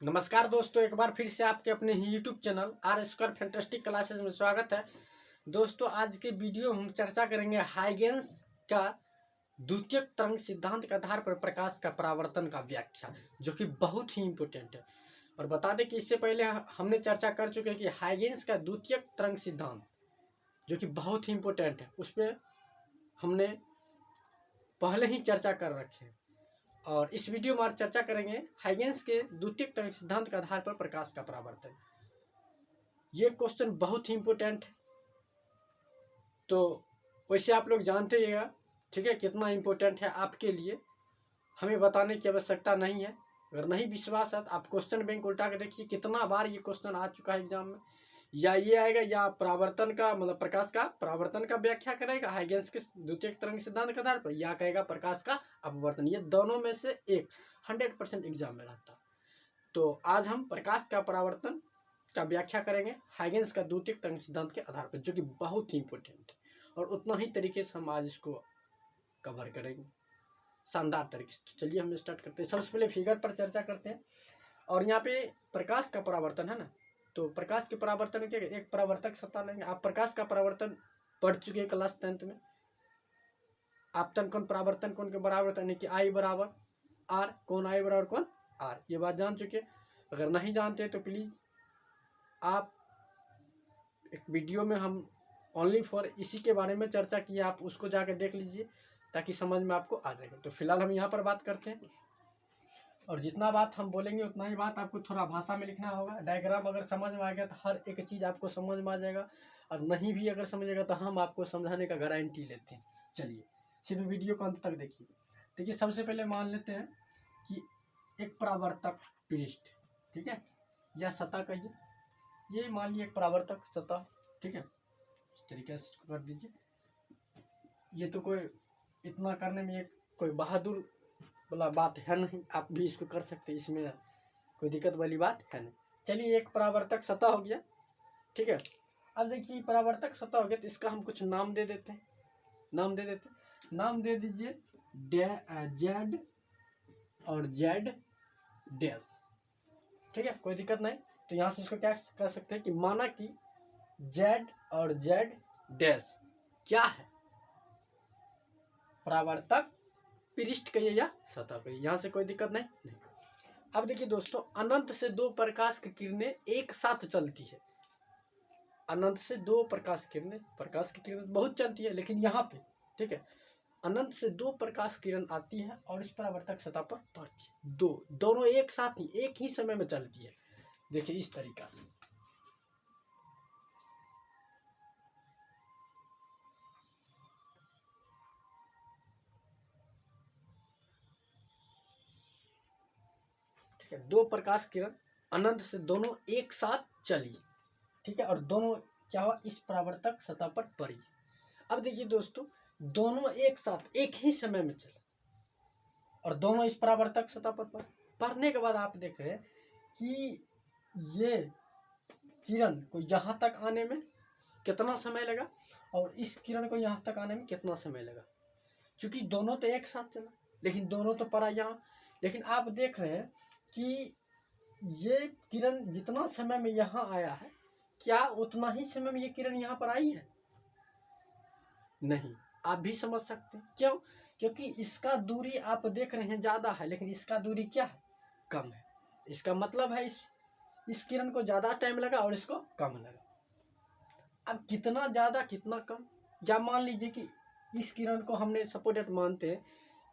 नमस्कार दोस्तों, एक बार फिर से आपके अपने ही YouTube channel R square fantastic classes में स्वागत है। दोस्तों, आज के वीडियो हम चर्चा करेंगे हाइगेंस का द्वितीयक तरंग सिद्धांत के आधार पर प्रकाश का परावर्तन का व्याख्या, जो कि बहुत ही इम्पोर्टेंट है। और बता दें कि इससे पहले हमने चर्चा कर चुके हैं कि हाइगेंस का द्वितीयक तरंग सिद्धांत, जो कि बहुत ही इम्पोर्टेंट है, उस पर हमने पहले ही चर्चा कर रखे हैं। और इस वीडियो में आज चर्चा करेंगे हाइगेंस के द्वितीयक तरंग सिद्धांत के आधार पर प्रकाश का परावर्तन। ये क्वेश्चन बहुत ही इम्पोर्टेंट है, तो वैसे आप लोग जानते रहिएगा, ठीक है, कितना इम्पोर्टेंट है आपके लिए हमें बताने की आवश्यकता नहीं है। अगर नहीं विश्वास है तो आप क्वेश्चन बैंक उल्टा के देखिए, कितना बार ये क्वेश्चन आ चुका है एग्जाम में। या ये आएगा या परावर्तन का मतलब प्रकाश का परावर्तन का व्याख्या करेगा हाइगेंस के द्वितीयक तरंग सिद्धांत के आधार पर, या कहेगा प्रकाश का अपवर्तन। ये दोनों में से एक 100% एग्जाम में रहता। तो आज हम प्रकाश का परावर्तन का व्याख्या करेंगे हाइगेंस का द्वितीयक तरंग सिद्धांत के आधार पर, जो कि बहुत ही इंपॉर्टेंट है। और उतना ही तरीके से हम आज इसको कवर करेंगे शानदार तरीके से। तो चलिए हम स्टार्ट करते हैं। सबसे पहले फिगर पर चर्चा करते हैं। और यहाँ पे प्रकाश का परावर्तन है ना, तो प्रकाश के परावर्तन के एक परावर्तक सत्ता लेंगे। आप प्रकाश का परावर्तन पढ़ चुके हैं क्लास 10th में। आपतन कोण परावर्तन कोण के बराबर होता है, यानी कि आई बराबर आर, कौन आई बराबर कौन आर, ये बात जान चुके। अगर नहीं जानते तो प्लीज आप एक वीडियो में हम ओनली फॉर इसी के बारे में चर्चा की, आप उसको जाकर देख लीजिए ताकि समझ में आपको आ जाएगा। तो फिलहाल हम यहाँ पर बात करते हैं, और जितना बात हम बोलेंगे उतना ही बात आपको थोड़ा भाषा में लिखना होगा। डायग्राम अगर समझ में आ गया तो हर एक चीज़ आपको समझ में आ जाएगा, और नहीं भी अगर समझेगा तो हम आपको समझाने का गारंटी लेते हैं। चलिए सिर्फ वीडियो को अंत तक देखिए। देखिए, सबसे पहले मान लेते हैं कि एक परावर्तक पृष्ठ, ठीक है, या सतह कहिए, ये मान लीजिए एक परावर्तक सतह, ठीक है, इस तरीके से कर दीजिए। ये तो कोई इतना करने में एक कोई बहादुर वाला बात है नहीं, आप भी इसको कर सकते हैं, इसमें कोई दिक्कत वाली बात है नहीं। चलिए, एक परावर्तक सतह हो गया, ठीक है। अब देखिए, परावर्तक सतह हो गया तो इसका हम कुछ नाम दे देते हैं। नाम दे दीजिए जेड और जेड डैश, ठीक है, कोई दिक्कत नहीं। तो यहाँ से इसको क्या कर सकते हैं कि माना कि जेड और जेड डैश क्या है, परावर्तक पृष्ठ कहिए या सतह कहिए, यहाँ से कोई दिक्कत नहीं। अब देखिए दोस्तों, अनंत से दो प्रकाश की किरणें एक साथ चलती है। अनंत से दो प्रकाश की किरणें बहुत चलती है, लेकिन यहाँ पे, ठीक है, अनंत से दो प्रकाश किरण आती है और इस परावर्तक सतह पर पड़ती है। दोनों एक साथ ही एक ही समय में चलती है। देखिए इस तरीका से, ठीक है, दो प्रकाश किरण अनंत से दोनों एक साथ चली, ठीक है, और दोनों क्या हुआ, इस परावर्तक सतह पर पड़ी। अब देखिए दोस्तों, दोनों एक साथ एक ही समय में चले और दोनों इस परावर्तक सतह पर पड़ने के बाद आप देख रहे हैं कि ये किरण को यहाँ तक आने में कितना समय लगा और इस किरण को यहाँ तक आने में कितना समय लगा। क्योंकि दोनों तो एक साथ चला, लेकिन दोनों तो पड़ा यहाँ। लेकिन आप देख रहे हैं कि ये किरण जितना समय में यहाँ आया है, क्या उतना ही समय में ये किरण यहाँ पर आई है? नहीं। आप भी समझ सकते हैं क्यों, क्योंकि इसका दूरी आप देख रहे हैं ज़्यादा है, लेकिन इसका दूरी क्या है, कम है। इसका मतलब है इस किरण को ज़्यादा टाइम लगा और इसको कम लगा। अब कितना ज़्यादा कितना कम, या मान लीजिए कि इस किरण को हमने सपोर्टेड मानते हैं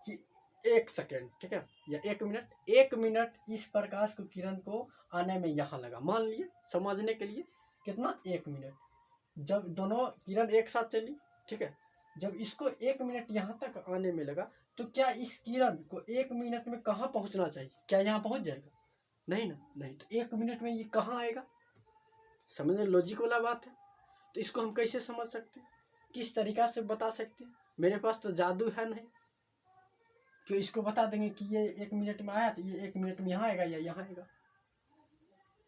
कि 1 सेकेंड, ठीक है, या 1 मिनट इस प्रकाश को किरण को आने में यहाँ लगा। मान लिए समझने के लिए कितना, 1 मिनट। जब दोनों किरण एक साथ चली, ठीक है, जब इसको 1 मिनट यहाँ तक आने में लगा, तो क्या इस किरण को 1 मिनट में कहाँ पहुँचना चाहिए? क्या यहाँ पहुँच जाएगा? नहीं ना, नहीं। तो 1 मिनट में ये कहाँ आएगा? समझने लॉजिक वाला बात है। तो इसको हम कैसे समझ सकते हैं, किस तरीका से बता सकते हैं? मेरे पास तो जादू है नहीं कि इसको बता देंगे कि ये 1 मिनट में आया तो ये 1 मिनट में यहाँ आएगा या यहाँ आएगा।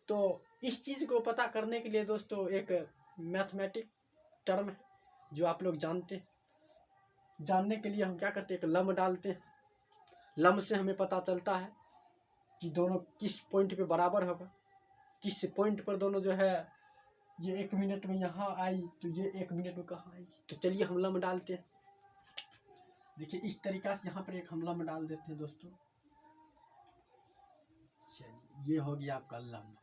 तो इस चीज़ को पता करने के लिए दोस्तों एक मैथमेटिक टर्म है जो आप लोग जानते हैं। जानने के लिए हम क्या करते हैं, एक लम्ब डालते हैं। लम्ब से हमें पता चलता है कि दोनों किस पॉइंट पे बराबर होगा, किस पॉइंट पर दोनों जो है ये 1 मिनट में यहाँ आई तो ये 1 मिनट में कहाँ आई। तो चलिए हमला में डालते हैं। देखिए इस तरीक़ा से यहाँ पर एक हमला में डाल देते हैं दोस्तों। चलिए ये हो गया आपका लम्ब।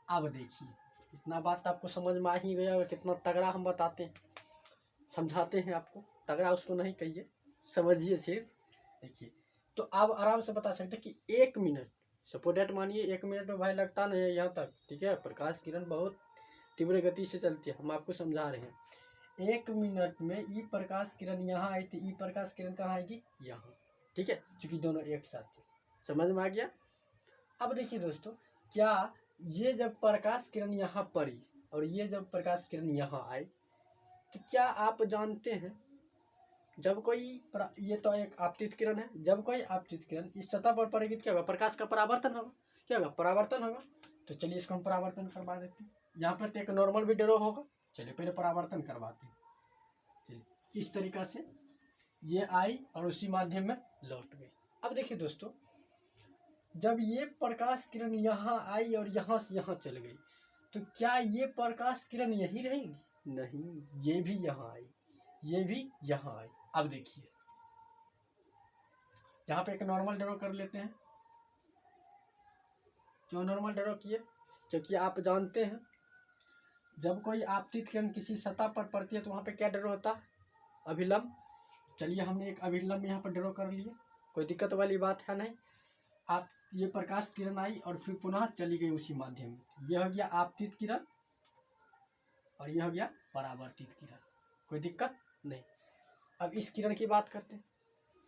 अब देखिए इतना बात आपको समझ में आ ही गया होगा, कितना तगड़ा हम बताते हैं, समझाते हैं आपको। तगड़ा उसको नहीं कहिए, समझिए सिर्फ। देखिए तो आप आराम से बता सकते हैं कि 1 मिनट, सपोज डेट मानिए 1 मिनट में भाई लगता नहीं है यहाँ तक, ठीक है। प्रकाश किरण बहुत तीव्र गति से चलती है, हम आपको समझा रहे हैं। 1 मिनट में ई प्रकाश किरण यहाँ आई तो ई प्रकाश किरण कहाँ आएगी, यहाँ, ठीक है, क्योंकि दोनों एक साथ थे। समझ में आ गया। अब देखिए दोस्तों, क्या ये जब प्रकाश किरण यहाँ पड़ी और ये जब प्रकाश किरण यहाँ आई तो क्या आप जानते हैं जब कोई ये तो एक आपतित किरण है, जब कोई आपतित किरण इस सतह पर पड़ेगी तो क्या होगा, प्रकाश का परावर्तन होगा। क्या होगा, परावर्तन होगा। तो चलिए इसको हम परावर्तन करवा देते हैं। यहाँ पर तो एक नॉर्मल भी ड्रॉ होगा, चलिए पहले परावर्तन करवाते हैं। चलिए इस तरीक़ा से ये आई और उसी माध्यम में लौट गई। अब देखिए दोस्तों, जब ये प्रकाश किरण यहाँ आई और यहाँ से यहाँ चल गई तो क्या ये प्रकाश किरण यही रहेगी, नहीं, ये भी यहाँ आई, ये भी यहाँ आई। अब देखिए यहाँ पे एक नॉर्मल ड्रॉ कर लेते हैं। क्यों नॉर्मल ड्रॉ किए, क्योंकि आप जानते हैं जब कोई आपतित किरण किसी सतह पर पड़ती है तो वहाँ पे क्या ड्रॉ होता है, अभिलंब। चलिए हमने एक अभिलंब यहाँ पर ड्रॉ कर लिए, कोई दिक्कत वाली बात है नहीं। आप ये प्रकाश किरण आई और फिर पुनः चली गई उसी माध्यम में, यह हो गया आपतित किरण और यह हो गया परावर्तित किरण, कोई दिक्कत नहीं। अब इस किरण की बात करते हैं।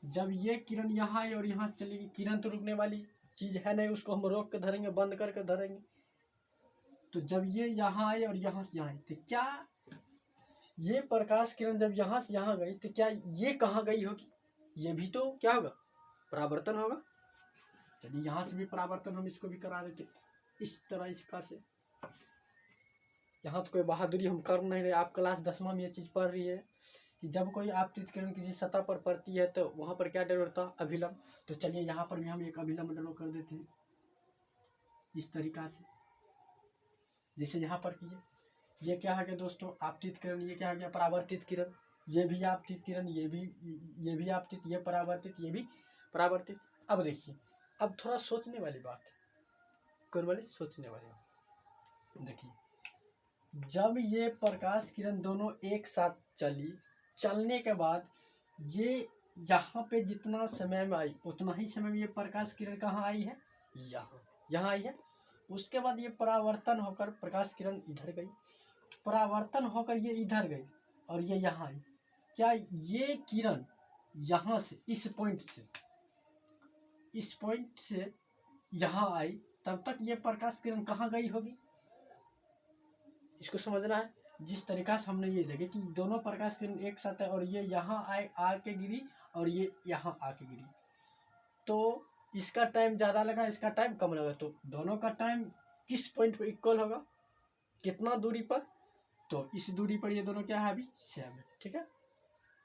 जब ये किरण यहाँ आई और यहाँ से चली गई, किरण तो रुकने वाली चीज़ है नहीं, उसको हम रोक के धरेंगे, बंद करके धरेंगे। तो जब ये यहाँ आई और यहाँ से यहाँ आई तो क्या ये प्रकाश किरण जब यहाँ से यहाँ गई तो क्या ये कहाँ गई होगी, ये भी तो क्या होगा, परावर्तन होगा। चलिए यहाँ से भी परावर्तन हम इसको भी करा देते इस तरह, इसका से। यहाँ तो कोई बहादुरी हम कर नहीं रहे, आप क्लास 10वां में ये चीज़ पढ़ रही है कि जब कोई आपतित किरण किसी सतह पर पड़ती है तो वहाँ पर क्या ड्रॉ होता है, अभिलंब। तो चलिए यहाँ पर भी हम एक अभिलंब ड्रॉ कर देते हैं इस तरीक़ा से, जैसे यहाँ पर किए। ये क्या है कि दोस्तों आपतित किरण, ये क्या है गया, परावर्तित किरण। ये भी आपतित किरण, ये भी आपतित, ये परावर्तित, ये भी परावर्तित। अब देखिए, अब थोड़ा सोचने वाली बात है, कौन वाली, सोचने वाली बात। देखिए जब ये प्रकाश किरण दोनों एक साथ चली, चलने के बाद ये यहाँ पे जितना समय में आई उतना ही समय में ये प्रकाश किरण कहाँ आई है, यहाँ आई है। उसके बाद ये परावर्तन होकर प्रकाश किरण इधर गई, परावर्तन होकर ये इधर गई और ये यहाँ आई। क्या ये किरण यहाँ से इस पॉइंट से यहाँ आई तब तक ये प्रकाश किरण कहाँ गई होगी, इसको समझना है। जिस तरीक़ा से हमने ये देखे कि दोनों प्रकाश किरण एक साथ है और ये यहाँ आए आके गिरी और ये यहाँ आके गिरी, तो इसका टाइम ज़्यादा लगा, इसका टाइम कम लगा, तो दोनों का टाइम किस पॉइंट पर इक्वल होगा, कितना दूरी पर, तो इस दूरी पर ये दोनों क्या है, अभी सेम है, ठीक है,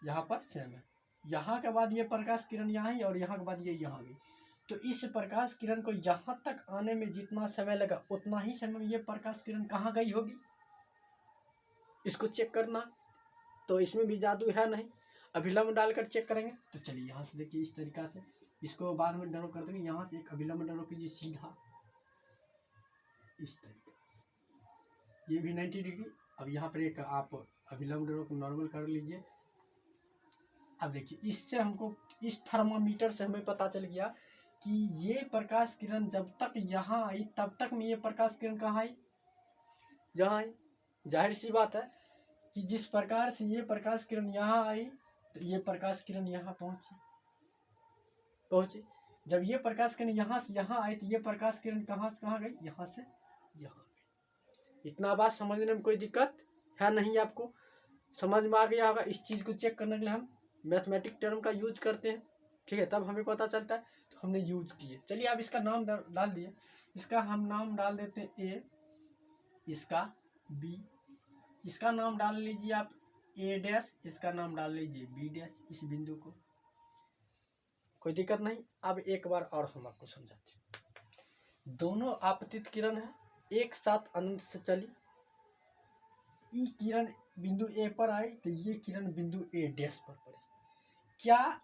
यहाँ पर सेम है। यहाँ के बाद ये प्रकाश किरण यहाँ ही और यहाँ के बाद ये यहाँ भी, तो इस प्रकाश किरण को यहाँ तक आने में जितना समय लगा उतना ही समय में ये प्रकाश किरण कहाँ गई होगी, इसको चेक करना। तो इसमें भी जादू है नहीं, अभिलंब डालकर चेक करेंगे। तो चलिए यहाँ से देखिए इस तरीक़ा से, इसको बाद में ड्रॉ कर देंगे। यहाँ से एक अभिलंब ड्रॉ कीजिए सीधा इस तरीके से, ये भी 90 डिग्री। अब यहाँ पर एक आप अभिलंब ड्रॉ को नॉर्मल कर लीजिए। अब देखिए इससे हमको, इस थर्मामीटर से हमें पता चल गया कि ये प्रकाश किरण जब तक यहाँ आई तब तक में ये प्रकाश किरण कहाँ आई, जहाँ आई। जाहिर सी बात है कि जिस प्रकार से ये प्रकाश किरण यहाँ आई तो ये प्रकाश किरण यहाँ पहुँची। जब ये प्रकाश किरण यहाँ से यहाँ आई तो ये प्रकाश किरण कहाँ से कहाँ गई, यहाँ से यहाँ गई। इतना बात समझने में कोई दिक्कत है नहीं, आपको समझ में आ गया होगा। इस चीज़ को चेक करने के लिए हम मैथमेटिक टर्म का यूज करते हैं, ठीक है, तब हमें पता चलता है, तो हमने यूज किए। चलिए अब इसका नाम डाल दिए, इसका हम नाम डाल देते हैं ए, इसका बी, इसका नाम डाल लीजिए आप ए डैश, इसका नाम डाल लीजिए बी डैश, इस बिंदु को, कोई दिक्कत नहीं। अब एक बार और हम आपको समझाते हैं। दोनों आपतित किरण है, एक साथ अनंत से चली। ई किरण बिंदु ए पर आई तो ये किरण बिंदु ए डैश पर पड़ी। क्या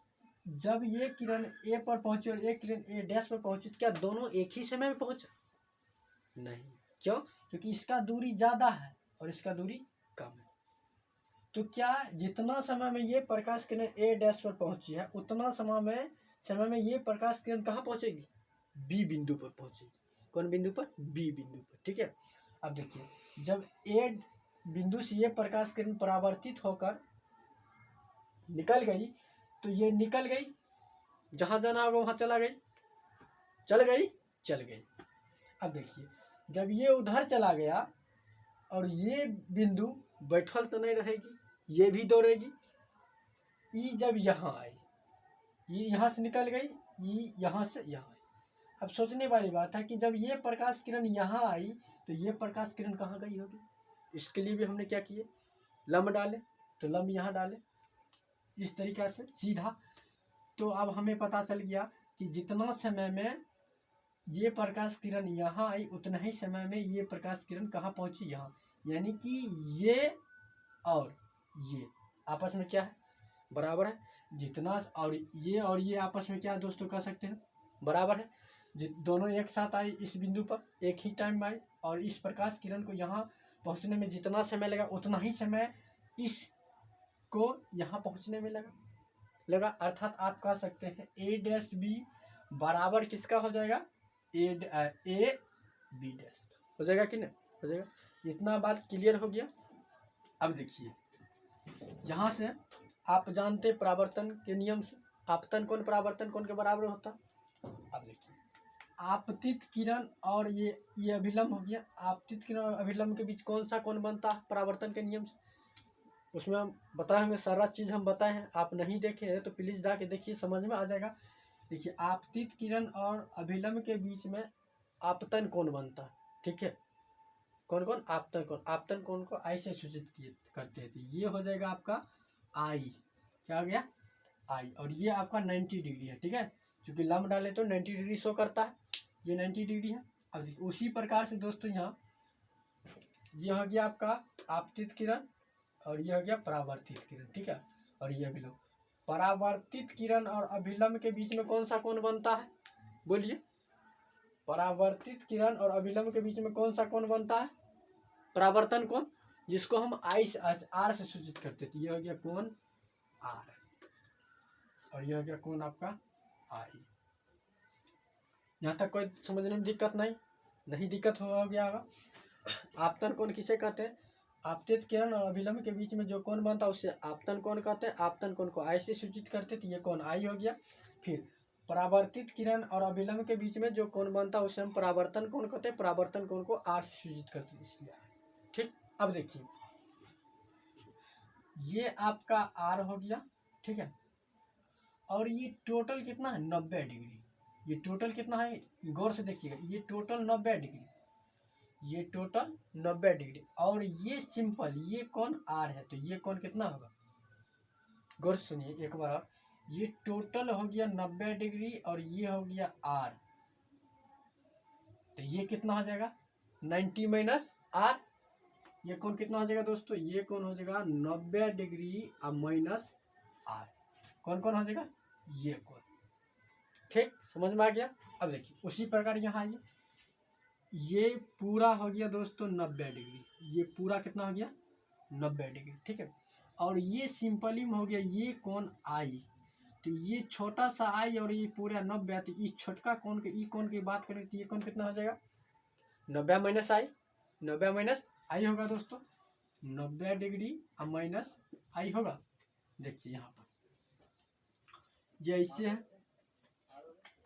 जब ये किरण ए पर पहुंची और एक किरण ए डैश पर पहुंची तो क्या दोनों एक ही समय में पहुंचे? नहीं। क्यों? क्योंकि इसका दूरी ज्यादा है और इसका दूरी कम है। तो क्या जितना समय में ये प्रकाश किरण ए डैश पर पहुंची है उतना समय में ये प्रकाश किरण कहाँ पहुंचेगी? बी बिंदु पर पहुंचेगी। कौन बिंदु पर? बी बिंदु पर। ठीक है। अब देखिए जब ए बिंदु से ये प्रकाश किरण परावर्तित होकर निकल गई तो ये निकल गई, जहां जाना होगा वहां चल गई। अब देखिए जब ये उधर चला गया और ये बिंदु बैठल तो नहीं रहेगी, ये भी दौड़ेगी। ई जब यहाँ आई, ई यहाँ से निकल गई, ई यहाँ से यहाँ आई। अब सोचने वाली बात है कि जब ये प्रकाश किरण यहाँ आई तो ये प्रकाश किरण कहाँ गई होगी? इसके लिए भी हमने क्या किए? लंब डाले। तो लंब यहाँ डाले इस तरीका से सीधा। तो अब हमें पता चल गया कि जितना समय में ये प्रकाश किरण यहाँ आई उतना ही समय में ये प्रकाश किरण कहाँ पहुंची? यहाँ। यानी कि ये और ये आपस में क्या है? बराबर है। जितना और ये आपस में क्या है दोस्तों? कह सकते हैं बराबर है। दोनों एक साथ आई इस बिंदु पर, एक ही टाइम में आई और इस प्रकाश किरण को यहाँ पहुँचने में जितना समय लगा उतना ही समय इसको यहाँ पहुँचने में लगा। अर्थात आप कह सकते हैं ए डैश बी बराबर किसका हो जाएगा? ए बी डैश हो जाएगा कि नहीं? हो जाएगा। इतना बात क्लियर हो गया। अब देखिए यहाँ से आप जानते परावर्तन के नियम से आपतन कोण परावर्तन कोण के बराबर होता। अब देखिए आपतित किरण और ये अभिलंब हो गया। आपतित किरण और अभिलंब के बीच कौन सा कोण बनता है परावर्तन के नियम से? उसमें हम बताएंगे, सारा चीज़ हम बताए हैं। आप नहीं देखे हैं तो प्लीज़ जाके देखिए, समझ में आ जाएगा। देखिए आपतित किरण और अभिलंब के बीच में आपतन कोण बनता है। ठीक है। कौन कौन? आपतन कोण। आपतन कोण को आई से सूचित करते हैं। तो ये हो जाएगा आपका आई। क्या हो गया? आई। और ये आपका 90 डिग्री है। ठीक है। क्योंकि लंब डाले तो 90 डिग्री शो करता है। ये 90 डिग्री है। अब देखिए उसी प्रकार से दोस्तों यहाँ ये हो गया आपका आपतित किरण और ये हो गया परावर्तित किरण। ठीक है। और ये अभिलंब। परावर्तित किरण और अभिलंब के बीच में कौन सा कोण बनता है? बोलिए। परावर्तित किरण और अभिलंब के बीच में कौन सा कोण बनता है? परावर्तन कोण, जिसको हम आर से सूचित करते थे। ये हो गया कोण आर और ये हो गया कोण आपका आई। यहाँ तक कोई समझने में दिक्कत नहीं दिक्कत हो गया होगा। आपतन कोण किसे कहते हैं? आपतित किरण और अभिलंब के बीच में जो कोण बनता है उसे आपतन कोण कहते हैं। आपतन कोण को आई से सूचित करते थे। ये कोण आई हो गया। फिर परावर्तित किरण और अभिलंब के बीच में जो कोण बनता है उसे हम परावर्तन कोण कहते हैं। परावर्तन कोण को आर से सूचित करते हैं, इसलिए। ठीक। अब देखिए ये आपका आर हो गया। ठीक है। और ये टोटल कितना है? 90 डिग्री। ये टोटल कितना है? गौर से देखिएगा। ये टोटल 90 डिग्री, ये टोटल 90 डिग्री। और ये सिंपल ये कोण आर है तो ये कोण कितना होगा? गौर से सुनिए एक बार और। ये टोटल हो गया 90 डिग्री और ये हो गया आर। तो ये कितना हो जाएगा? 90 माइनस आर। ये कोण कितना हो जाएगा दोस्तों? ये कोण हो जाएगा 90 डिग्री और माइनस आर। कौन कौन हो जाएगा? ये कोण। ठीक, समझ में आ गया। अब देखिए उसी प्रकार यहाँ आइए। ये पूरा हो गया दोस्तों 90 डिग्री। ये पूरा कितना हो गया? 90 डिग्री। ठीक है। और ये सिंपली में हो गया ये कोण आई। तो ये छोटा सा आई और ये पूरा 90। तो इस छोटका कोण के ई कोण की बात करें तो ये कोण कितना हो जाएगा? 90 माइनस आई। 90 माइनस आई होगा दोस्तों। 90 डिग्री और माइनस आई होगा। देखिए यहाँ पर ये ऐसे है,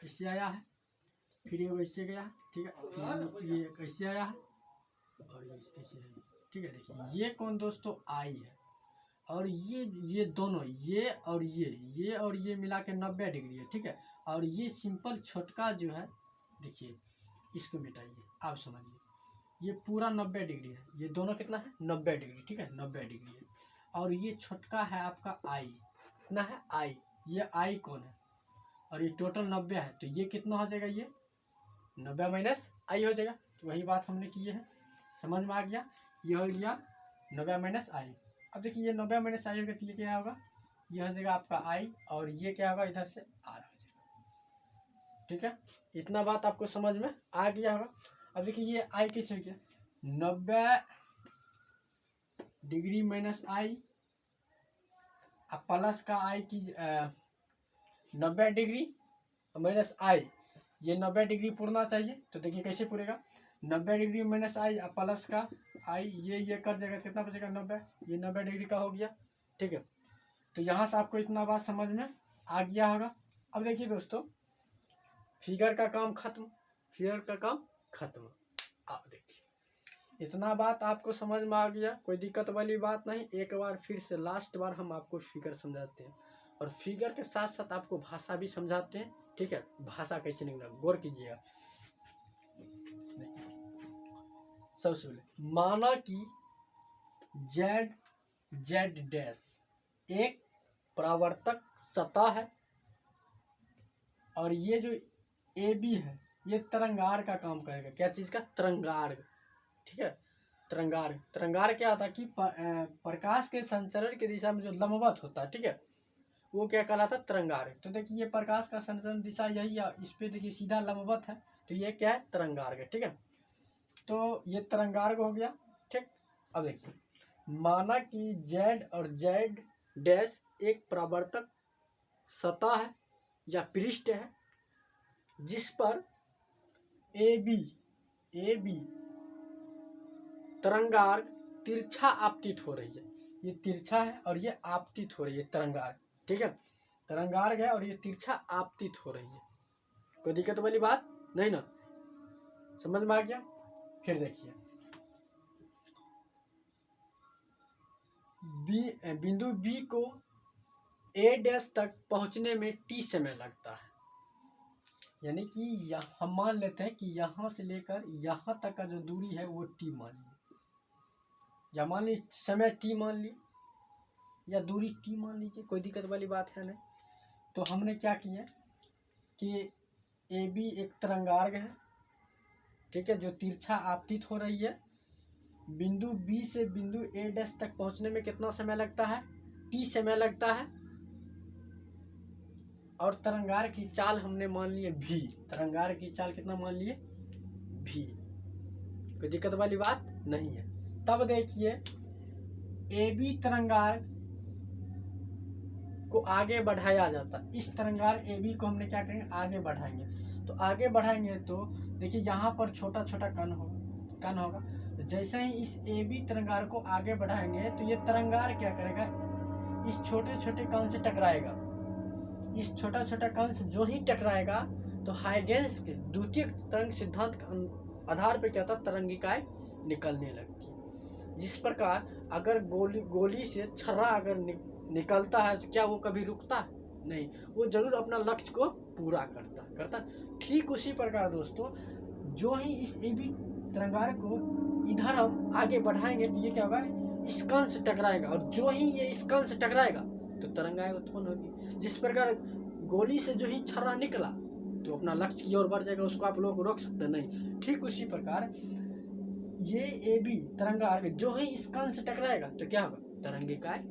ऐसे आया है, फिर ये ऐसे गया है। ठीक है। फिर ये कैसे आया है और ये ऐसे है। ठीक है। देखिए ये कोण दोस्तों आई है और ये दोनों ये और ये मिला के 90 डिग्री है। ठीक है। और ये सिंपल छोटका जो है, देखिए इसको मिटाइए, आप समझिए। ये पूरा 90 डिग्री है। ये दोनों कितना है? 90 डिग्री। ठीक है। 90 डिग्री है। और ये छोटका है आपका आई। कितना है? आई। ये आई कोण है और ये टोटल 90 है। तो ये कितना हो जाएगा? ये 90 माइनस आई हो जाएगा। तो वही बात हमने की है, समझ में आ गया। ये हो गया 90 माइनस आई। अब देखिए ये 90 माइनस आई होगा तो ये क्या होगा, ये हो जाएगा आपका आई, और ये क्या होगा इधर से आर हो जाएगा। ठीक है, इतना बात आपको समझ में आ गया होगा। अब देखिए ये आई कैसे हो गया, 90 डिग्री माइनस आई, अब प्लस का आई की 90 डिग्री माइनस आई, ये 90 डिग्री पूरना चाहिए। तो देखिए कैसे पूरेगा, 90 डिग्री माइनस आई अब प्लस का आई, ये कर जाएगा, कितना बचेगा 90, ये 90 डिग्री का हो गया। ठीक है, तो यहाँ से आपको इतना बात समझ में आ गया होगा। अब देखिए दोस्तों, फिगर का काम खत्म, फिगर का काम खत्म। आप देखिए इतना बात आपको समझ में आ गया, कोई दिक्कत वाली बात नहीं। एक बार फिर से लास्ट बार हम आपको फिगर समझाते हैं, और फिगर के साथ साथ आपको भाषा भी समझाते हैं। ठीक है, भाषा कैसे निकला गौर कीजिएगा। सबसे पहले माना कि जेड जेड डैश एक परावर्तक सतह है, और ये जो ए बी है ये तरंगार का काम करेगा। क्या चीज़ का, तरंगार। ठीक है, तरंगार, तरंगार क्या होता है कि प्रकाश के संचरण की दिशा में जो लंबवत होता है, ठीक है, वो क्या कहलाता है, तरंगार। तो देखिए ये प्रकाश का संचरण दिशा यही है, इस पे देखिए सीधा लंबवत है, तो ये क्या है, तरंगार्ग। ठीक है, तो ये तरंगार्ग हो गया। ठीक, अब देखिए माना कि जेड और जेड डैश एक परावर्तक सतह है या पृष्ठ है, जिस पर ए बी तरंगार्ग तिरछा आपतित हो रही है। ये तिरछा है और ये आपतित हो रही है तरंगार्ग। ठीक है, तरंगार्ग है और ये तिरछा आपतित हो रही है। कोई दिक्कत वाली बात नहीं ना, समझ में आ गया। फिर देखिए बिंदु बी को ए डैश तक पहुंचने में टी समय लगता है। यानी कि हम मान लेते हैं कि यहाँ से लेकर यहाँ तक का जो दूरी है वो टी मान ली, या मान ली समय टी मान ली, या दूरी टी मान लीजिए, कोई दिक्कत वाली बात है नहीं। तो हमने क्या किया कि ए बी एक तरंगार्ग है, ठीक है, जो तिरछा आपतित हो रही है। बिंदु बी से बिंदु ए डैश तक पहुंचने में कितना समय लगता है, टी समय लगता है। और तरंगार्ग की चाल हमने मान ली है भी, तरंगार्ग की चाल कितना मान लिए, भी। कोई दिक्कत वाली बात नहीं है। तब देखिए ए बी तरंगार्ग को आगे बढ़ाया जाता है। इस तरंगार्ग ए बी को हमने क्या करेंगे, आगे बढ़ाएंगे। तो आगे बढ़ाएंगे तो देखिए यहाँ पर छोटा छोटा कण होगा। जैसे ही इस ए बी तरंगार्ग को आगे बढ़ाएंगे तो ये तरंगार्ग क्या करेगा, इस छोटे छोटे कण से टकराएगा। इस छोटा छोटा कण से जो ही टकराएगा तो हाइगेंस के द्वितीय तरंग सिद्धांत के आधार पर क्या होता है, तरंगिकाएं निकलने लगती है। जिस प्रकार अगर गोली से छर्रा अगर निकलता है तो क्या वो कभी रुकता है, नहीं, वो जरूर अपना लक्ष्य को पूरा करता। ठीक उसी प्रकार दोस्तों, जो ही इस ए बी तरंगार्ग को इधर हम आगे बढ़ाएंगे तो ये क्या होगा, इस कण से टकराएगा, और जो ही ये इस कण से टकराएगा तो तरंगाएं उत्पन्न होगी। जिस प्रकार गोली से जो ही छर्रा निकला तो अपना लक्ष्य की ओर बढ़ जाएगा, उसको आप लोग रोक सकते नहीं। ठीक उसी प्रकार ये ए बी तरंगार्ग जो ही इस कण से टकराएगा तो क्या होगा, तरंगिकाएं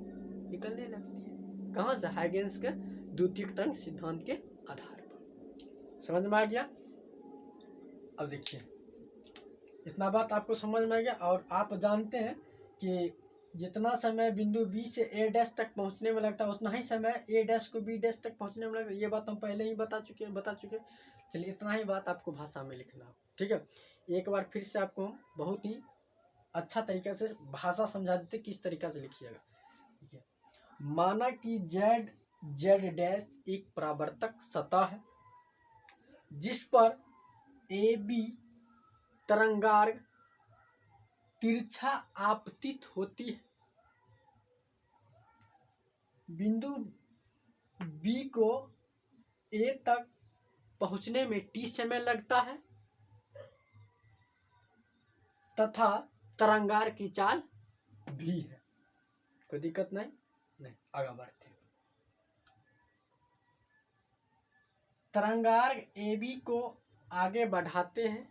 निकलने लगती है। कहाँ से, हाइगेंस के द्वितीय तरंग सिद्धांत के आधार पर। समझ में आ गया। अब देखिए इतना बात आपको समझ में आ गया, और आप जानते हैं कि जितना समय बिंदु बी से ए डैश तक पहुंचने में लगता है उतना ही समय ए डैश को बी डैश तक पहुंचने में लगता है। ये बात हम पहले ही बता चुके। चलिए इतना ही बात आपको भाषा में लिखना, ठीक है। एक बार फिर से आपको बहुत ही अच्छा तरीके से भाषा समझा देते किस तरीके से लिखिएगा। माना कि जेड जेड डैश एक परावर्तक सतह है जिस पर ए बी तरंगार्ग तिरछा आपतित होती है। बिंदु बी को ए तक पहुंचने में टी समय लगता है तथा तरंगार्ग की चाल भी है। कोई दिक्कत नहीं, आगे बढ़ते। तरंगार्ग ए बी को आगे बढ़ाते हैं,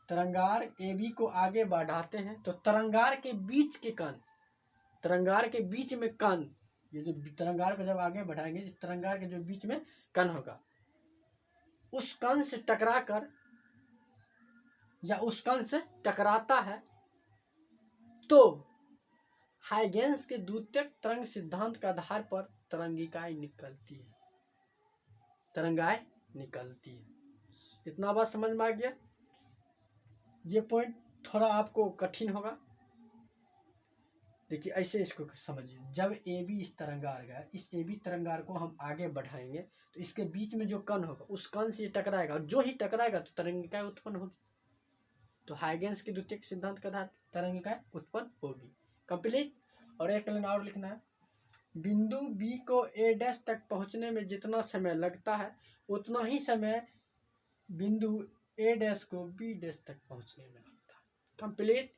तरंगार AB को आगे बढ़ाते हैं, तो तरंगार के बीच के कण, तरंगार के बीच में कण, ये जो तरंगार को जब आगे बढ़ाएंगे, इस तरंगार के जो बीच में कण होगा, उस कण से टकरा कर या उस कण से टकराता है, तो हाइगेंस के द्वितीयक तरंग सिद्धांत के आधार पर तरंगिकाएं निकलती है, तरंगाएं निकलती है। इतना बात समझ में आ गया। ये पॉइंट थोड़ा आपको कठिन होगा। देखिए ऐसे इसको समझिए, जब AB इस तरंगार का, इस AB तरंगार को हम आगे बढ़ाएंगे तो इसके बीच में जो कण होगा उस कण से टकराएगा, और जो ही टकराएगा तो तरंगिकाएं उत्पन्न होगी। तो हाइगेंस के द्वितीयक सिद्धांत के आधार पर तरंगिकाएं उत्पन्न होगी। कंप्लीट। और एक लाइन और लिखना है, बिंदु B को A' तक पहुंचने में जितना समय लगता है उतना ही समय बिंदु A' को B' तक पहुंचने में लगता है। कंप्लीट।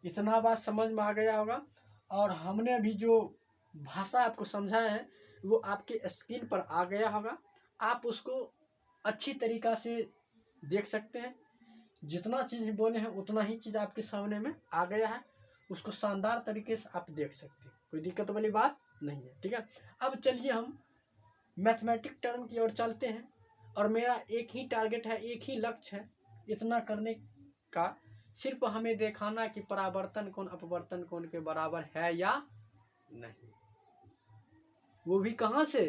इतना बात समझ में आ गया होगा। और हमने अभी जो भाषा आपको समझाया है वो आपके स्क्रीन पर आ गया होगा, आप उसको अच्छी तरीक़ा से देख सकते हैं। जितना चीज़ बोले हैं उतना ही चीज़ आपके सामने में आ गया है, उसको शानदार तरीके से आप देख सकते हैं, कोई दिक्कत वाली बात नहीं है। ठीक है, अब चलिए हम मैथमेटिक टर्म की ओर चलते हैं। और मेरा एक ही टारगेट है, एक ही लक्ष्य है इतना करने का, सिर्फ हमें दिखाना कि परावर्तन कोण अपवर्तन कोण के बराबर है या नहीं, वो भी कहाँ से,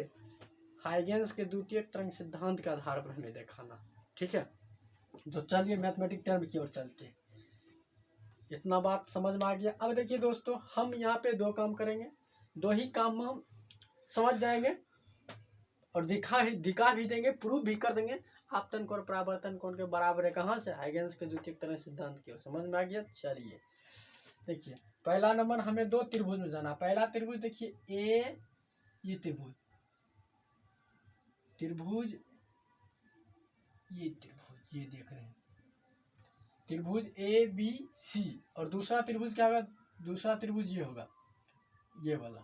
हाइगेंस के द्वितीयक तरंग सिद्धांत के आधार पर हमें दिखाना। ठीक है, तो चलिए मैथमेटिक टर्म की ओर चलते हैं। इतना बात समझ में आ गया। अब देखिए दोस्तों, हम यहाँ पे दो काम करेंगे, दो ही काम में हम समझ जाएंगे और दिखा भी देंगे, प्रूव भी कर देंगे आपतन कोण परावर्तन कोण के बराबर है। कहाँ से, हाइगेंस के द्वितीयक तरंग सिद्धांत की ओर। समझ में आ गया। चलिए देखिए, पहला नंबर हमें दो त्रिभुज में जाना। पहला त्रिभुज देखिए ये त्रिभुज, ये देख रहे हैं त्रिभुज ABC, और दूसरा त्रिभुज क्या होगा, दूसरा त्रिभुज ये होगा, ये वाला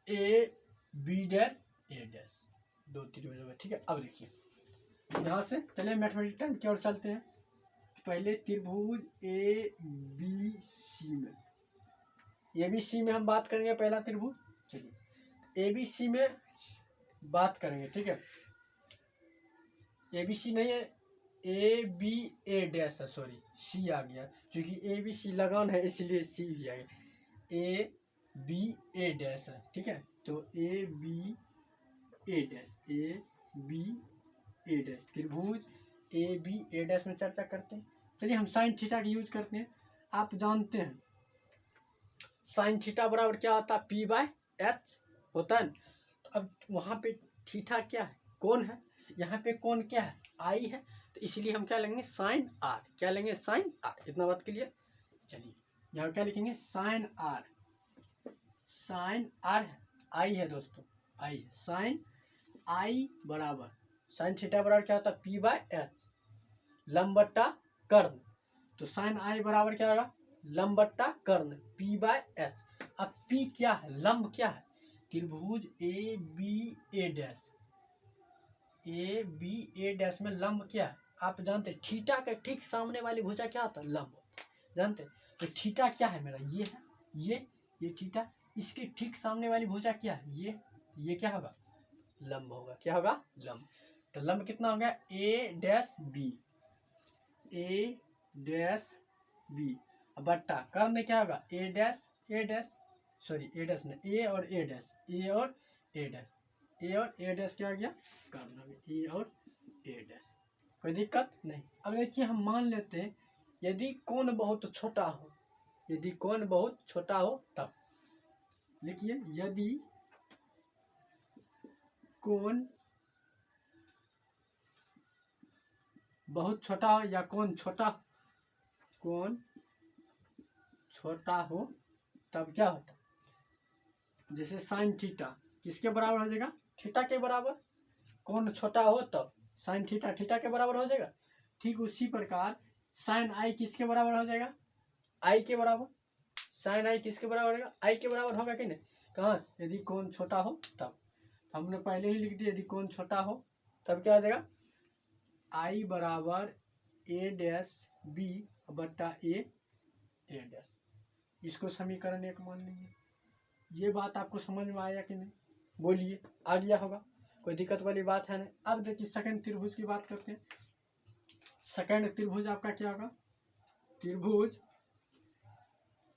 A दो त्रिभुज होगा। ठीक है, अब देखिए यहाँ से चलिए मैथमेटिक टर्म की ओर चलते हैं। पहले त्रिभुज ABC में हम बात करेंगे, पहला त्रिभुज। चलिए ABC में बात करेंगे। ठीक है, ABC नहीं है, ABA' है, सॉरी C आ गया, क्योंकि ABC लगान है इसलिए C भी आ गया, ABA' है। ठीक है, तो ABA' त्रिभुज ABA' में चर्चा करते हैं। चलिए हम साइन थीटा की यूज करते हैं। आप जानते हैं साइन थीटा बराबर क्या होता है, P/H होता है। तो अब वहाँ पे थीटा क्या है, कोण है, यहाँ पे कोण क्या है, I है, तो इसलिए हम क्या लेंगे, साइन R। क्या लेंगे, साइन R। इतना बात क्लियर। चलिए यहाँ क्या लिखेंगे, साइन R है, I है दोस्तों, I है, साइन I बराबर, साइन थीटा बराबर क्या होता है, P/H, लंब बट्टा कर्ण। तो साइन I बराबर क्या होगा, लंब बट्टा कर्ण, P/H। अब P क्या है, लंब क्या है, त्रिभुज ABA' में लंब क्या है, आप जानते हैं थीटा के ठीक सामने वाली भुजा क्या होता है, लंब। जानते हैं, तो थीटा क्या है मेरा, ये है, ये थीटा, इसके ठीक सामने वाली भुजा क्या है, ये क्या होगा, लंब होगा। क्या होगा, लंब। तो लंब कितना हो गया, A', बट्टा कर्ण क्या होगा, A' सॉरी A और A' क्या हो गया, कर्ण हो गया, A और A'। कोई दिक्कत नहीं। अब देखिए हम मान लेते हैं यदि कोण बहुत छोटा हो, तब लिखिए, यदि कोण बहुत छोटा हो या कोण छोटा हो तब क्या होता, जैसे साइन थीटा किसके बराबर हो जाएगा, थीटा के बराबर। कोण छोटा हो तब साइन थीटा के बराबर हो जाएगा। ठीक उसी प्रकार साइन I किसके बराबर हो जाएगा, I के बराबर। साइन I किसके बराबर होगा, I के बराबर होगा कि नहीं, कहाँ, यदि कोण छोटा हो तब। हमने पहले ही लिख दिया, यदि कोण छोटा हो तब क्या आ जाएगा, आई बराबर ए डैश बी बट्टा ए डैश। इसको समीकरण 1 मान लीजिए। ये बात आपको समझ में आया कि नहीं, बोलिए, आ गया होगा, कोई दिक्कत वाली बात है नहीं। अब देखिए सेकंड त्रिभुज की बात करते हैं। सेकंड त्रिभुज आपका क्या होगा, त्रिभुज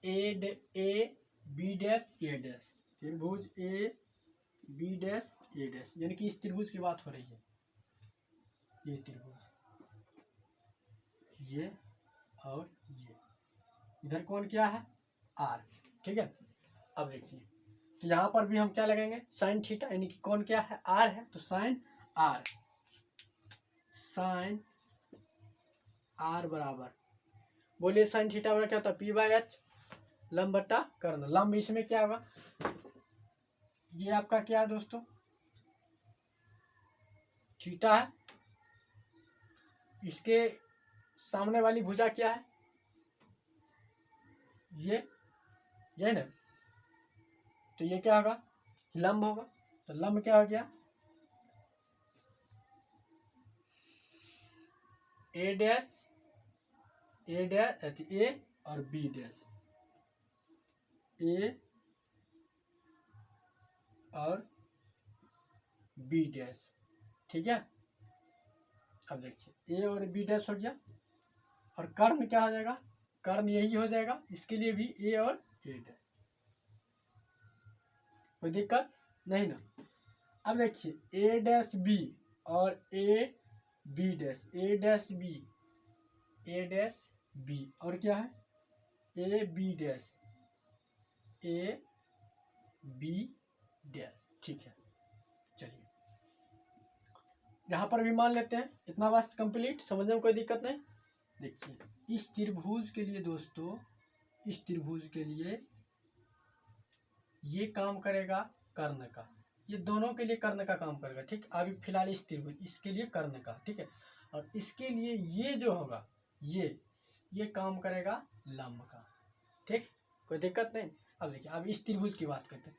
A B dash A dash, त्रिभुज A B dash A dash, यानी कि इस त्रिभुज की बात हो रही है। ये त्रिभुज, ये और ये, इधर कौन क्या है, आर, ठीक है। अब देखिए, तो यहाँ पर भी हम क्या लगाएंगे, साइन थीटा, यानी कि कौन क्या है, आर है, तो साइन आर, साइन आर बराबर, बोलिए साइन थीटा बराबर क्या होता है, पी बाई एच, लंब बट्टा कर्ण। लंब इसमें क्या होगा, ये आपका क्या है दोस्तों, थीटा है, इसके सामने वाली भुजा क्या है, ये ना, तो ये क्या होगा, लंब होगा, तो लंब क्या हो गया, ए डैश ए और बी डैश, ए और बी डैश, ठीक है। अब देखिए ए और बी डैश हो गया, और कर्ण क्या हो जाएगा, कर्ण यही हो जाएगा, इसके लिए भी ए और ए डैश, कोई दिक्कत नहीं ना। अब देखिए ए डैश बी और A B dash, A dash B और क्या है, A B dash, A B dash, ठीक है। चलिए यहाँ पर भी मान लेते हैं, इतना बात कंप्लीट, समझने में कोई दिक्कत नहीं। देखिए इस त्रिभुज के लिए दोस्तों, इस त्रिभुज के लिए ये काम करेगा कर्ण का, ये दोनों के लिए कर्ण का काम करेगा, ठीक। अभी फिलहाल इस त्रिभुज, इसके लिए कर्ण का, ठीक है। और इसके लिए ये जो होगा, ये काम करेगा लंब का, ठीक, कोई दिक्कत नहीं। अब देखिए, अब इस त्रिभुज की बात करते हैं,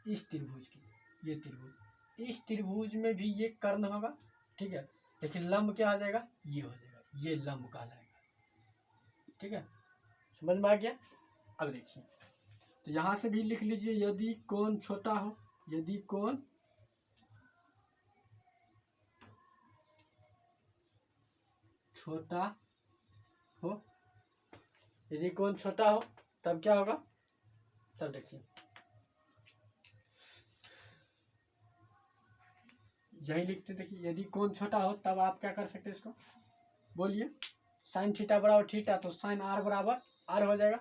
इस त्रिभुज की, ये त्रिभुज, इस त्रिभुज में भी ये कर्ण होगा, ठीक है, लेकिन लंब क्या आ जाएगा, ये हो जाएगा, ये लंब कहलाएगा, ठीक है, समझ में आ गया। अब देखिए, तो यहां से भी लिख लीजिए, यदि कोण छोटा हो, यदि कोण छोटा हो, यदि कोण छोटा हो तब क्या होगा, तब देखिए यही लिखते, देखिए यदि कोण छोटा हो तब आप क्या कर सकते हैं, इसको बोलिए, साइन थीटा बराबर थीटा, तो साइन आर बराबर आर हो जाएगा,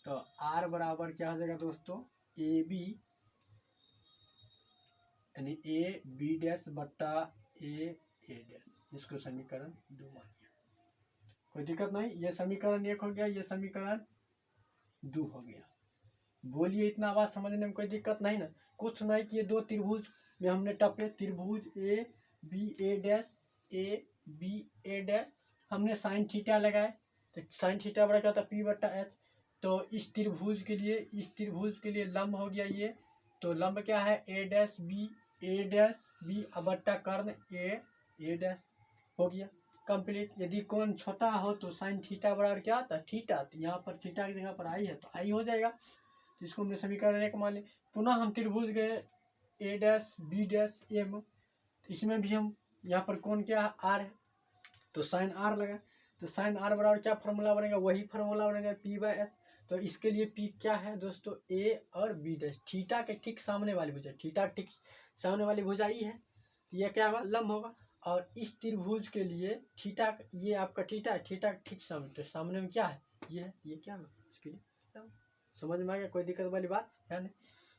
तो आर बराबर क्या हो जाएगा दोस्तों, ए बी, यानी ए बी डैश बट्टा ए डैश, इसको समीकरण 2 मान लिया, कोई दिक्कत नहीं। ये समीकरण 1 हो गया, ये समीकरण 2 हो गया। बोलिए इतना बात समझने में कोई दिक्कत नहीं ना, कुछ नहीं कि ये दो त्रिभुज में हमने टपे, त्रिभुज ए बी ए डैश, हमने साइन थीटा लगाए, तो साइन थीटा बड़ा क्या होता है, पी बट्टा एच, तो इस त्रिभुज के लिए लंब हो गया ये, तो लंब क्या है, ए डैश बी बट्टा कर्ण ए डैश, हो गया कंप्लीट। यदि कोण छोटा हो तो साइन थीटा बराबर क्या आता है, थीटा, तो यहाँ पर थीटा की जगह पर आई है, तो आई हो जाएगा, तो इसको हमने समीकरण 1 मान लिया। पुनः हम त्रिभुज गए ए डैश बी डैश एम, इसमें भी हम यहाँ पर कौन क्या है, आर है, तो साइन आर लगा, तो साइन आर बराबर क्या फॉर्मूला बनेगा, वही फॉर्मूला बनेगा पी बाई एस, तो इसके लिए पी क्या है दोस्तों, ए और बी डैश, थीटा के ठीक सामने वाली भुजा, थीटा ठीक सामने वाली भुजा ई है, तो यह क्या होगा, लंब होगा। और इस त्रिभुज के लिए थीटा, ये आपका थीटा है, थीटा ठीक सामने, तो सामने में क्या है, ये है, ये क्या होगा, इसके लिए लंब। समझ में आ गया, कोई दिक्कत वाली बात है नहीं।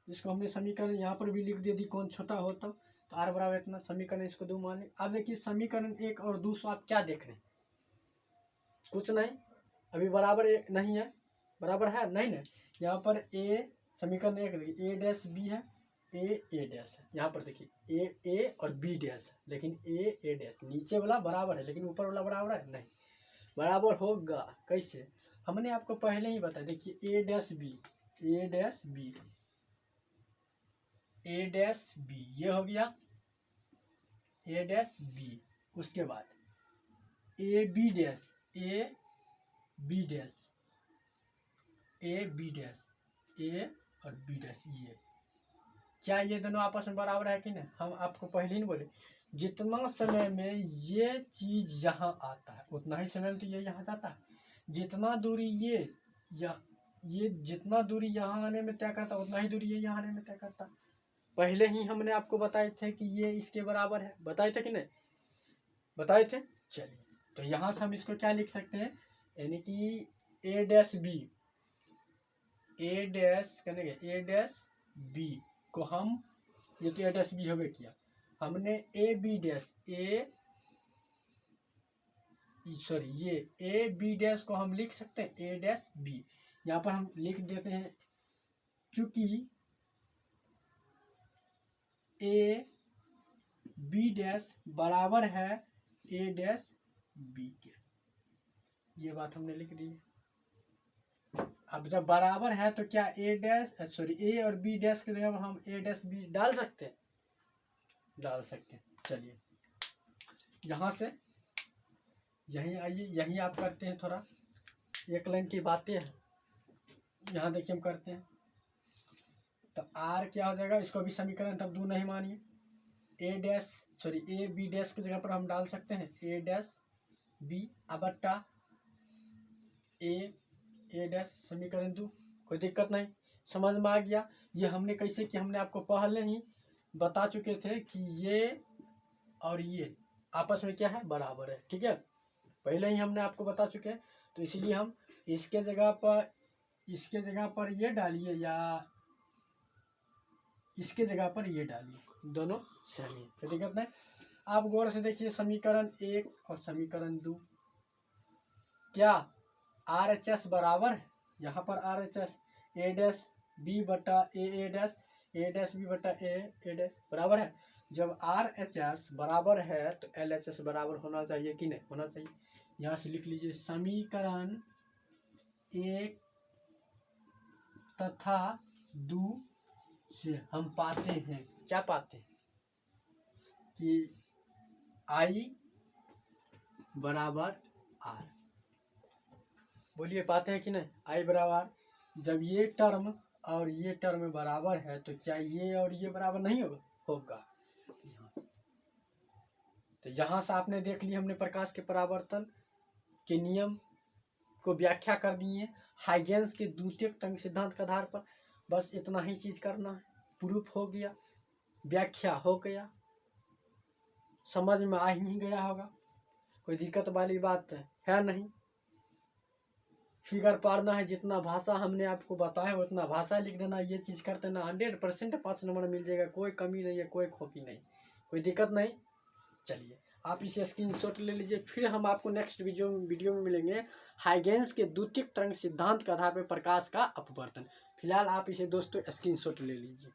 इसको हमने समीकरण यहाँ पर भी लिख दिया, यदि कोण छोटा हो तो आर बराबर इतना, समीकरण इसको 2 मान लें। अब देखिए समीकरण 1 और 2 आप क्या देख रहे हैं, कुछ नहीं, अभी बराबर नहीं है, बराबर है नहीं ना, यहाँ पर ए, समीकरण 1 देखिए, ए डैश बी है, ए डैश है, यहाँ पर देखिए ए और बी डैश है, लेकिन ए डैश, नीचे वाला बराबर है लेकिन ऊपर वाला बराबर है नहीं, बराबर होगा कैसे, हमने आपको पहले ही बताया, देखिए A dash B A dash B, ये हो गया ए डैश बी। उसके बाद A B dash, A B dash, A B dash, A और बी डैश, ये क्या ये दोनों आपस में बराबर है कि नहीं? हम आपको पहले ही बोले जितना समय में ये चीज यहाँ आता है उतना ही समय में तो ये यहाँ जाता है। जितना दूरी ये जितना दूरी यहाँ आने में तय करता है उतना ही दूरी ये यहाँ आने में तय करता है। पहले ही हमने आपको बताए थे कि ये इसके बराबर है, बताए थे कि नहीं? बताए थे। चलिए तो यहाँ से हम इसको क्या लिख सकते हैं, यानी कि ए डैश बी, ए डैश करेंगे ए डैश बी को हम, ये तो ए डैश बी हो किया, हमने ए बी डैश ये ए बी डैश को हम लिख सकते हैं ए डैश बी। यहाँ पर हम लिख देते हैं चूंकि ए बी डैश बराबर है ए डैश बी के, ये बात हमने लिख दी। अब जब बराबर है तो क्या ए डैश ए और बी डैश की जगह हम ए डैश बी डाल सकते हैं? डाल सकते हैं। चलिए यहाँ से यहीं आइए, यहीं आप करते हैं, थोड़ा एक लाइन की बातें हैं, यहाँ देखिए हम करते हैं। तो आर क्या हो जाएगा, इसको भी समीकरण तब दो नहीं मानिए, ए बी डैश की जगह पर हम डाल सकते हैं ए डैश बी बट्टा ए डैश, समीकरण दो, कोई दिक्कत नहीं, समझ में आ गया। ये हमने कैसे किया, हमने आपको पहले ही बता चुके थे कि ये और ये आपस में क्या है, बराबर है, ठीक है, पहले ही हमने आपको बता चुके हैं। तो इसलिए हम इसके जगह पर ये डालिए या इसके जगह पर ये डालिए, दोनों सेम है, कोई दिक्कत नहीं। आप गौर से देखिए समीकरण 1 और समीकरण 2, क्या आर एच एस बराबर है, यहाँ पर R H S A dash B बटा A dash, A dash B बटा ए डैश बराबर है। जब आर एच एस बराबर है तो एल एच एस बराबर होना चाहिए कि नहीं, होना चाहिए। यहाँ से लिख लीजिए समीकरण 1 तथा 2 से हम पाते हैं, क्या पाते हैं कि आई बराबर आर, बोलिए पाते हैं कि नहीं, आई बराबर। जब ये टर्म और ये टर्म बराबर है तो क्या ये और ये बराबर नहीं होगा। तो यहाँ से आपने देख लिया, हमने प्रकाश के परावर्तन के नियम को व्याख्या कर दिए हाइगेंस के द्वितीयक तरंग सिद्धांत के आधार पर। बस इतना ही चीज करना है, प्रूफ हो गया, व्याख्या हो गया, समझ में आ ही गया होगा, कोई दिक्कत वाली बात है नहीं। फिगर पाड़ना है, जितना भाषा हमने आपको बताया उतना भाषा लिख देना, ये चीज करते ना 100% 5 नंबर मिल जाएगा, कोई कमी नहीं है, कोई खोपी नहीं, कोई दिक्कत नहीं। चलिए आप इसे स्क्रीनशॉट ले लीजिए, फिर हम आपको नेक्स्ट वीडियो में मिलेंगे हाइगेंस के द्वितीयक तरंग सिद्धांत के आधार पर प्रकाश का अपवर्तन। फिलहाल आप इसे दोस्तों स्क्रीनशॉट ले लीजिए।